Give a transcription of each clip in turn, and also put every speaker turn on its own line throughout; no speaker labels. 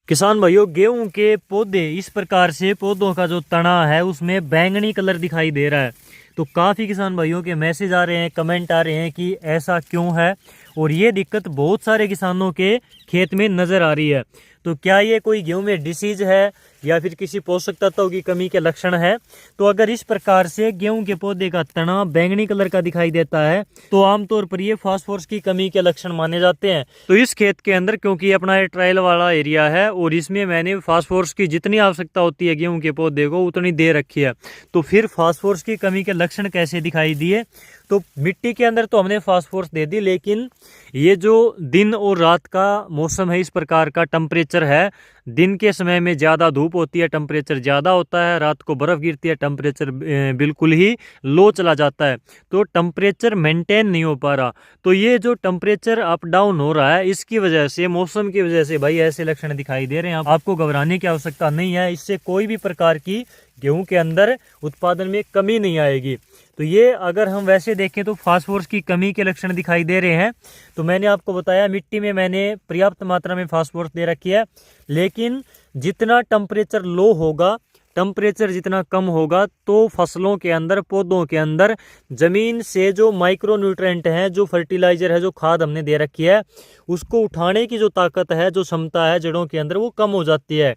किसान भाइयों, गेहूं के पौधे इस प्रकार से पौधों का जो तना है उसमें बैंगनी कलर दिखाई दे रहा है। तो काफ़ी किसान भाइयों के मैसेज आ रहे हैं, कमेंट आ रहे हैं कि ऐसा क्यों है, और ये दिक्कत बहुत सारे किसानों के खेत में नज़र आ रही है। तो क्या ये कोई गेहूं में डिसीज है या फिर किसी पोषक तत्वों की कमी के लक्षण है? तो अगर इस प्रकार से गेहूं के पौधे का तना बैंगनी कलर का दिखाई देता है तो आमतौर पर ये फास्फोरस की कमी के लक्षण माने जाते हैं। तो इस खेत के अंदर, क्योंकि अपना ये ट्रायल वाला एरिया है और इसमें मैंने फास्फोरस की जितनी आवश्यकता होती है गेहूं के पौधे को उतनी दे रखी है, तो फिर फास्फोरस की कमी के लक्षण कैसे दिखाई दिए? तो मिट्टी के अंदर तो हमने फास्फोरस दे दी, लेकिन ये जो दिन और रात का मौसम है, इस प्रकार का टेम्परेचर है, दिन के समय में ज़्यादा धूप होती है, टेम्परेचर ज़्यादा होता है, रात को बर्फ़ गिरती है, टेम्परेचर बिल्कुल ही लो चला जाता है, तो टेम्परेचर मेंटेन नहीं हो पा रहा। तो ये जो टेम्परेचर अप डाउन हो रहा है, इसकी वजह से, मौसम की वजह से भाई ऐसे लक्षण दिखाई दे रहे हैं। आपको घबराने की आवश्यकता नहीं है, इससे कोई भी प्रकार की गेहूं के अंदर उत्पादन में कमी नहीं आएगी। तो ये अगर हम वैसे देखें तो फास्फोरस की कमी के लक्षण दिखाई दे रहे हैं। तो मैंने आपको बताया मिट्टी में मैंने पर्याप्त मात्रा में फास्फोरस दे रखी है, लेकिन जितना टेम्परेचर लो होगा, टेम्परेचर जितना कम होगा, तो फसलों के अंदर, पौधों के अंदर ज़मीन से जो माइक्रो न्यूट्रेंट हैं, जो फर्टिलाइज़र है, जो खाद हमने दे रखी है, उसको उठाने की जो ताकत है, जो क्षमता है जड़ों के अंदर, वो कम हो जाती है।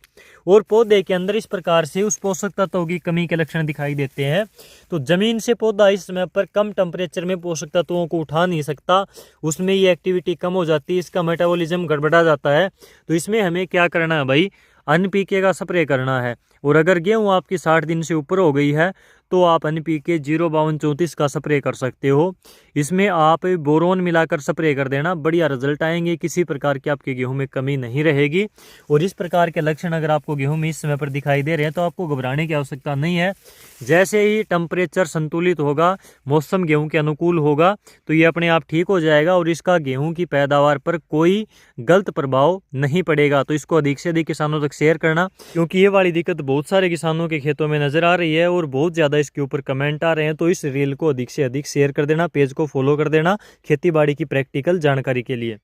और पौधे के अंदर इस प्रकार से उस पोषक तत्वों की कमी के लक्षण दिखाई देते हैं। तो ज़मीन से पौधा इस समय पर कम टेम्परेचर में पोषक तत्वों को उठा नहीं सकता, उसमें ये एक्टिविटी कम हो जाती है, इसका मेटाबॉलिज्म गड़बड़ा जाता है। तो इसमें हमें क्या करना है भाई? NPK का स्प्रे करना है। और अगर गेहूँ आपकी 60 दिन से ऊपर हो गई है तो आप NPK 05234 का स्प्रे कर सकते हो। इसमें आप बोरोन मिलाकर स्प्रे कर देना, बढ़िया रिजल्ट आएंगे, किसी प्रकार की आपके गेहूं में कमी नहीं रहेगी। और इस प्रकार के लक्षण अगर आपको गेहूं में इस समय पर दिखाई दे रहे हैं तो आपको घबराने की आवश्यकता नहीं है। जैसे ही टेम्परेचर संतुलित होगा, मौसम गेहूं के अनुकूल होगा, तो ये अपने आप ठीक हो जाएगा और इसका गेहूं की पैदावार पर कोई गलत प्रभाव नहीं पड़ेगा। तो इसको अधिक से अधिक किसानों तक शेयर करना, क्योंकि ये वाली दिक्कत बहुत सारे किसानों के खेतों में नजर आ रही है और बहुत ज़्यादा इसके ऊपर कमेंट आ रहे हैं। तो इस रील को अधिक से अधिक शेयर कर देना, पेज को फॉलो कर देना खेती बाड़ी की प्रैक्टिकल जानकारी के लिए।